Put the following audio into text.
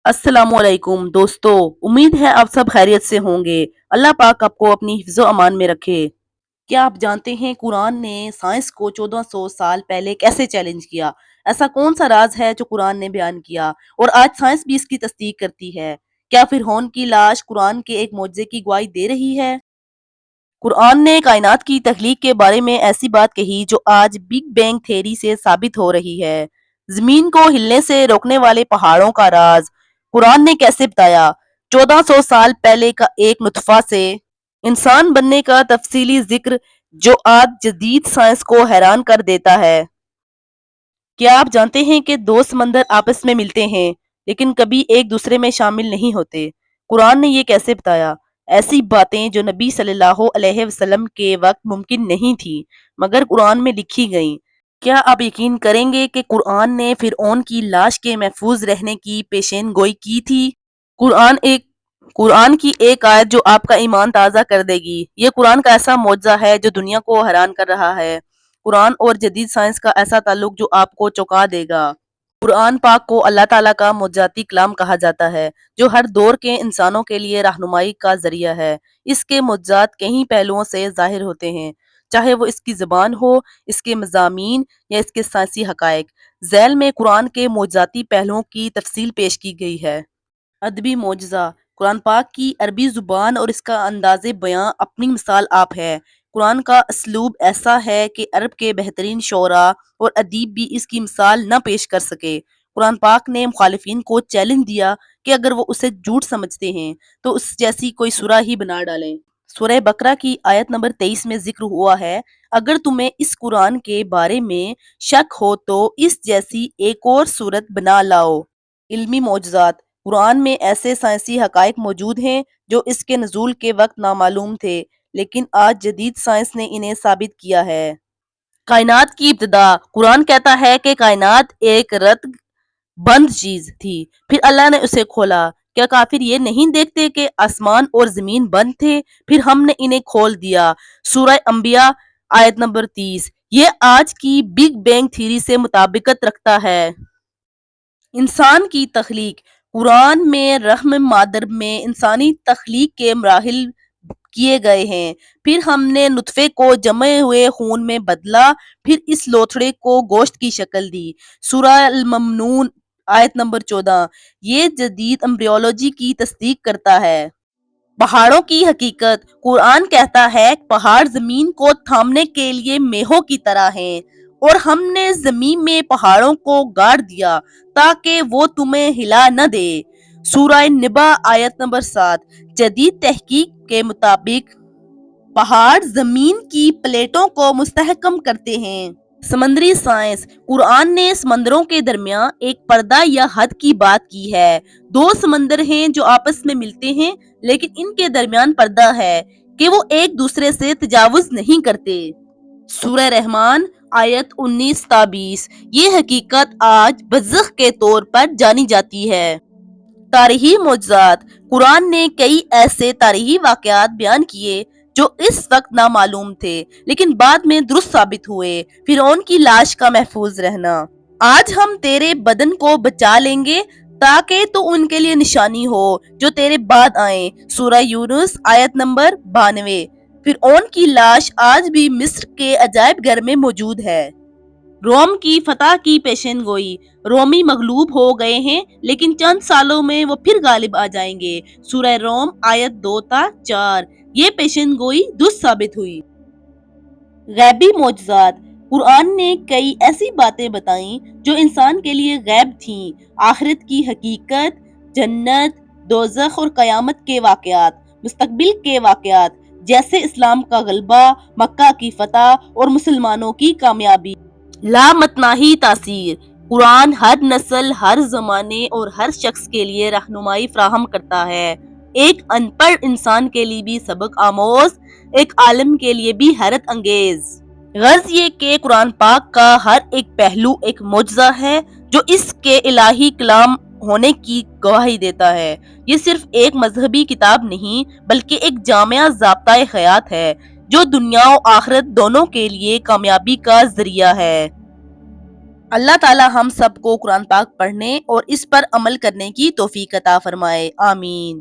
अस्सलाम वालेकुम दोस्तों। उम्मीद है आप सब खैरियत से होंगे। अल्लाह पाक आपको अपनी हिफ्ज़ो अमान में रखे। क्या आप जानते हैं कुरान ने साइंस को 1400 साल पहले कैसे चैलेंज किया? ऐसा कौन सा राज है जो कुरान ने बयान किया और आज साइंस भी इसकी तस्दीक करती है? क्या फिरौन की लाश कुरान के एक मोजज़े की गवाही दे रही है? कुरान ने कायनात की तख्लीक के बारे में ऐसी बात कही जो आज बिग बैंग थ्योरी से साबित हो रही है। जमीन को हिलने से रोकने वाले पहाड़ों का राज कुरान ने कैसे बताया? 1400 साल पहले का एक नुतफा से इंसान बनने का तफसीली जिक्र जो आज जदीद साइंस को हैरान कर देता है। क्या आप जानते हैं कि दो समंदर आपस में मिलते हैं लेकिन कभी एक दूसरे में शामिल नहीं होते? कुरान ने ये कैसे बताया? ऐसी बातें जो नबी सल्लल्लाहु अलैहि वसल्लम के वक्त मुमकिन नहीं थी मगर कुरान में लिखी गईं। क्या आप यकीन करेंगे कि कुरान ने फिरौन की लाश के महफूज रहने की पेशेन गोई की थी? कुरान एक कुरान की एक आयत जो आपका ईमान ताज़ा कर देगी। ये कुरान का ऐसा मौजज़ा है जो दुनिया को हैरान कर रहा है। कुरान और जदीद साइंस का ऐसा ताल्लुक जो आपको चौंका देगा। कुरान पाक को अल्लाह ताला का मुजाती कलाम कहा जाता है जो हर दौर के इंसानों के लिए रहनुमाई का जरिया है। इसके मुज्जात कई पहलुओं से जाहिर होते हैं, चाहे वो इसकी ज़बान हो, इसके मज़ामीन या इसके साइंसी हक़ाइक़। ज़ैल में कुरान के मुज्जाती पहलुओं की तफसील पेश की गई है। अदबी मोजज़ा कुरान पाक की अरबी ज़ुबान और इसका अंदाज़े बयां अपनी मिसाल आप है। कुरान का असलूब ऐसा है कि अरब के बेहतरीन शोरा और अदीब भी इसकी मिसाल न पेश कर सके। कुरान पाक ने मुखालिफिन को चैलेंज दिया कि अगर वो उसे झूठ समझते हैं तो उस जैसी कोई सूरह ही बना डालें। सूरह बकरा की आयत नंबर 23 में जिक्र हुआ है, अगर तुम्हें इस कुरान के बारे में शक हो तो इस जैसी एक और सूरत बना लाओ। इल्मी मौजज़ात कुरान में ऐसे साइंसी हक़ाइक़ मौजूद हैं जो इसके नुज़ूल के वक्त नामालूम थे, लेकिन आज जदीद साइंस ने इन्हें साबित किया है। कायनात की इब्तिदा कुरान कहता है कि कायनात एक रत बंद चीज थी, फिर अल्लाह ने उसे खोला। क्या काफिर ये नहीं देखते कि आसमान और जमीन बंद थे, फिर हमने इन्हें खोल दिया। सूरह अंबिया आयत नंबर 30। ये आज की बिग बैंग थ्योरी से मुताबिकत रखता है। इंसान की तख्लीक कुरान में रहम मादर में इंसानी तख्लीक के मराहिल किए गए हैं। फिर हमने नुतफे को जमे हुए खून में बदला, फिर इस लोथड़े को गोश्त की शक्ल दी। सूरह अल ममनून आयत नंबर 14। ये जदीद एम्ब्रियोलॉजी की तस्दीक करता है। पहाड़ों की हकीकत कुरान कहता है पहाड़ जमीन को थामने के लिए मेहों की तरह हैं और हमने जमीन में पहाड़ों को गाड़ दिया ताकि वो तुम्हें हिला न दे। सूरह निबा आयत नंबर 7। जदीद तहकीक के मुताबिक पहाड़ जमीन की प्लेटों को मुस्तहकम करते हैं। समंदरी साइंस कुरान ने समंदरों के दरमियान एक पर्दा या हद की बात की है। दो समंदर हैं जो आपस में मिलते हैं लेकिन इनके दरमियान पर्दा है कि वो एक दूसरे से तजावुज नहीं करते। सूरह रहमान आयत 19 ता 20। ये हकीकत आज बज़ख के तौर पर जानी जाती है। तारीखी मौजज़ात कुरान ने कई ऐसे तारीखी वाक़यात बयान किए जो इस वक्त नामालूम थे लेकिन बाद में दुरुस्त साबित हुए। फिरौन की लाश का महफूज रहना। आज हम तेरे बदन को बचा लेंगे ताकि तो उनके लिए निशानी हो जो तेरे बाद आए। सूरह यूनुस आयत नंबर 92। फिरौन की लाश आज भी मिस्र के अजायब घर में मौजूद है। रोम की फतह की पेशन गोई रोमी मगलूब हो गए हैं लेकिन चंद सालों में वो फिर गालिब आ जाएंगे। सूरह रोम आयत 2 ता 4। ये पेशन गोई दुरुस्त साबित हुई। गैबी मौजज़ात कुरान ने कई ऐसी बातें बताई जो इंसान के लिए गैब थीं। आखिरत की हकीकत, जन्नत, दोज़ख और कयामत के वाक़यात, मुस्तकबिल के वाक़यात जैसे इस्लाम का गलबा, मक्का की फतह और मुसलमानों की कामयाबी। लामतनाही तासीर कुरान हर नस्ल, हर जमाने और हर शख्स के लिए रहनुमाई फराहम करता है। एक अनपढ़ इंसान के लिए भी सबक आमोज, एक आलिम के लिए भी हैरत अंगेज। गर्ज ये कि कुरान पाक का हर एक पहलू एक मौजज़ा है जो इसके इलाही कलाम होने की गवाही देता है। ये सिर्फ एक मजहबी किताब नहीं बल्कि एक जामिया ज़ाब्ता हयात है जो दुनिया और आखिरत दोनों के लिए कामयाबी का जरिया है। اللہ تعالی ہم سب کو قرآن پاک پڑھنے اور اس پر عمل کرنے کی توفیق عطا فرمائے، آمین۔